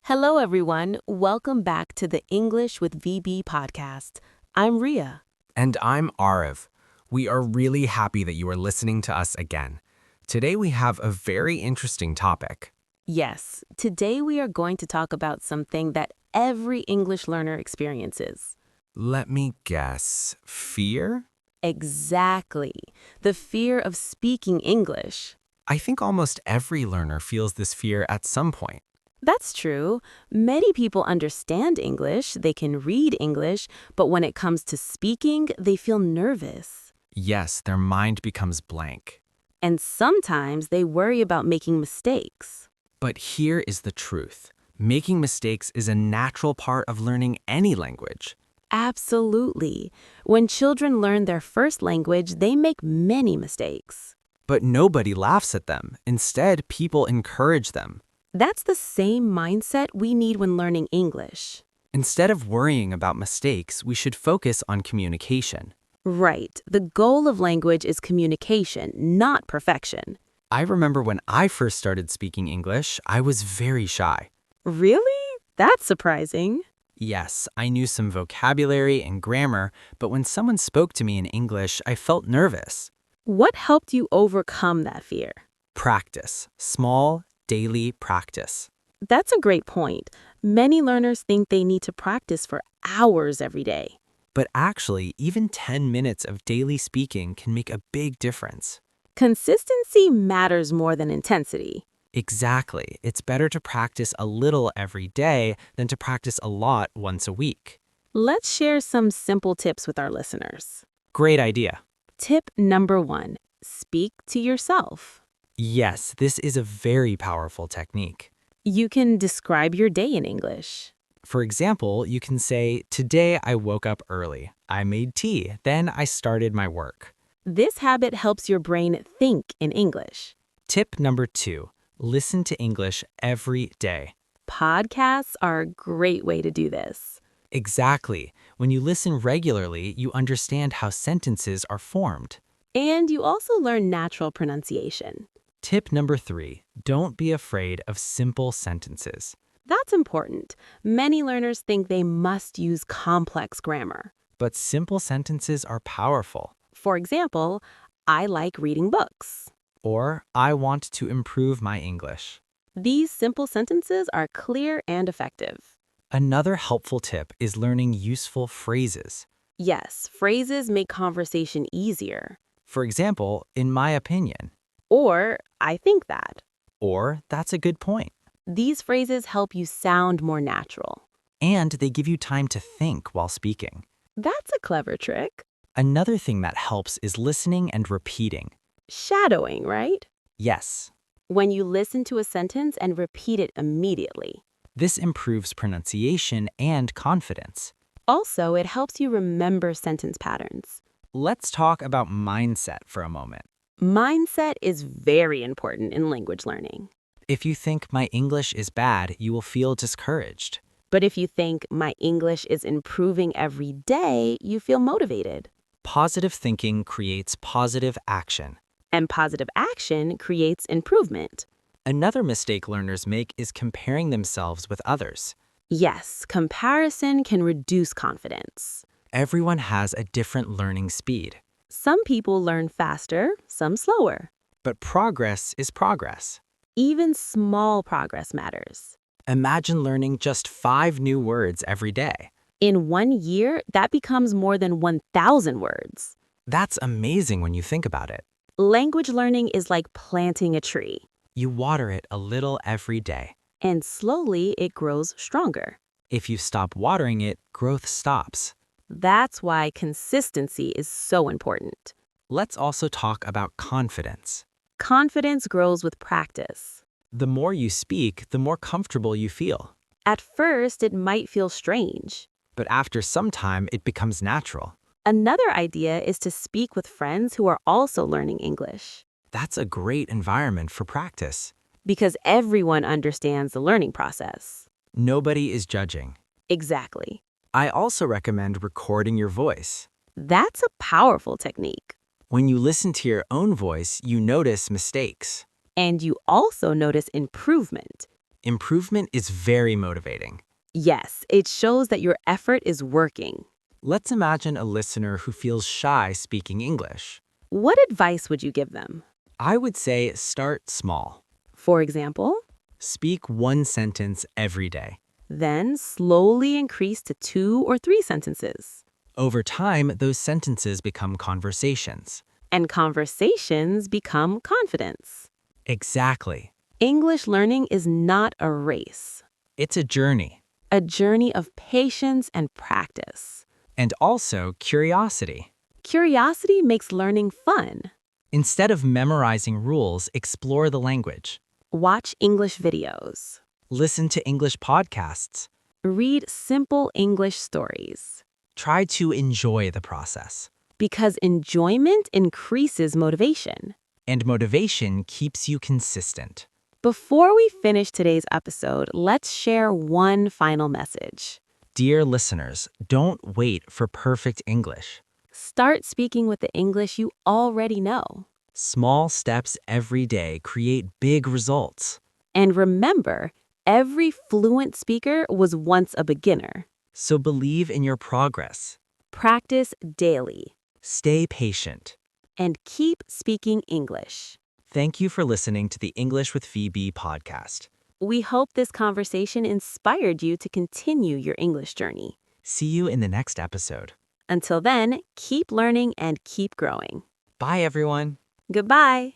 Hello, everyone. Welcome back to the English with VB podcast. I'm Ria. And I'm Aarav. We are really happy that you are listening to us again. Today we have a very interesting topic. Yes, today we are going to talk about something that every English learner experiences. Let me guess. Fear? Exactly. The fear of speaking English. I think almost every learner feels this fear at some point. That's true. Many people understand English, they can read English, but when it comes to speaking, they feel nervous. Yes, their mind becomes blank. And sometimes they worry about making mistakes. But here is the truth. Making mistakes is a natural part of learning any language. Absolutely. When children learn their first language, they make many mistakes. But nobody laughs at them. Instead, people encourage them. That's the same mindset we need when learning English. Instead of worrying about mistakes, we should focus on communication. Right. The goal of language is communication, not perfection. I remember when I first started speaking English, I was very shy. Really? That's surprising. Yes, I knew some vocabulary and grammar, but when someone spoke to me in English, I felt nervous. What helped you overcome that fear? Practice. Small, daily practice. That's a great point. Many learners think they need to practice for hours every day. But actually, even 10 minutes of daily speaking can make a big difference. Consistency matters more than intensity. Exactly. It's better to practice a little every day than to practice a lot once a week. Let's share some simple tips with our listeners. Great idea. Tip number 1, speak to yourself. Yes, this is a very powerful technique. You can describe your day in English. For example, you can say, "Today I woke up early. I made tea. Then I started my work." This habit helps your brain think in English. Tip number 2, listen to English every day. Podcasts are a great way to do this. Exactly. When you listen regularly, you understand how sentences are formed. And you also learn natural pronunciation. Tip number 3, don't be afraid of simple sentences. That's important. Many learners think they must use complex grammar. But simple sentences are powerful. For example, I like reading books. Or, I want to improve my English. These simple sentences are clear and effective. Another helpful tip is learning useful phrases. Yes, phrases make conversation easier. For example, in my opinion. Or, I think that. Or, that's a good point. These phrases help you sound more natural. And they give you time to think while speaking. That's a clever trick. Another thing that helps is listening and repeating. Shadowing, right? Yes, When you listen to a sentence and repeat it immediately. this improves pronunciation and confidence. Also, it helps you remember sentence patterns. Let's talk about mindset for a moment. Mindset is very important in language learning. If you think my English is bad, you will feel discouraged. But if you think my English is improving every day, you feel motivated. Positive thinking creates positive action. And positive action creates improvement. Another mistake learners make is comparing themselves with others. Yes, comparison can reduce confidence. Everyone has a different learning speed. Some people learn faster, some slower. But progress is progress. Even small progress matters. Imagine learning just 5 new words every day. In 1 year, that becomes more than 1,000 words. That's amazing when you think about it. Language learning is like planting a tree, You water it a little every day. and slowly it grows stronger. If you stop watering it, growth stops. That's why consistency is so important. Let's also talk about confidence. Confidence grows with practice. The more you speak, the more comfortable you feel. At first, it might feel strange. But after some time, it becomes natural. Another idea is to speak with friends who are also learning English, That's a great environment for practice. because everyone understands the learning process. Nobody is judging. Exactly. I also recommend recording your voice. That's a powerful technique. When you listen to your own voice, you notice mistakes. And you also notice improvement. Improvement is very motivating. Yes, it shows that your effort is working. Let's imagine a listener who feels shy speaking English. What advice would you give them? I would say start small. For example, Speak one sentence every day. then slowly increase to 2 or 3 sentences. Over time, those sentences become conversations. And conversations become confidence. Exactly. English learning is not a race, It's a journey. a journey of patience and practice. And also curiosity. Curiosity makes learning fun. Instead of memorizing rules, explore the language. Watch English videos. Listen to English podcasts. Read simple English stories. Try to enjoy the process. Because enjoyment increases motivation. And motivation keeps you consistent. Before we finish today's episode, let's share one final message. Dear listeners, don't wait for perfect English. Start speaking with the English you already know. Small steps every day create big results. And remember, every fluent speaker was once a beginner. So believe in your progress. Practice daily. Stay patient. And keep speaking English. Thank you for listening to the English with Phoebe podcast. We hope this conversation inspired you to continue your English journey. See you in the next episode. Until then, keep learning and keep growing. Bye, everyone. Goodbye.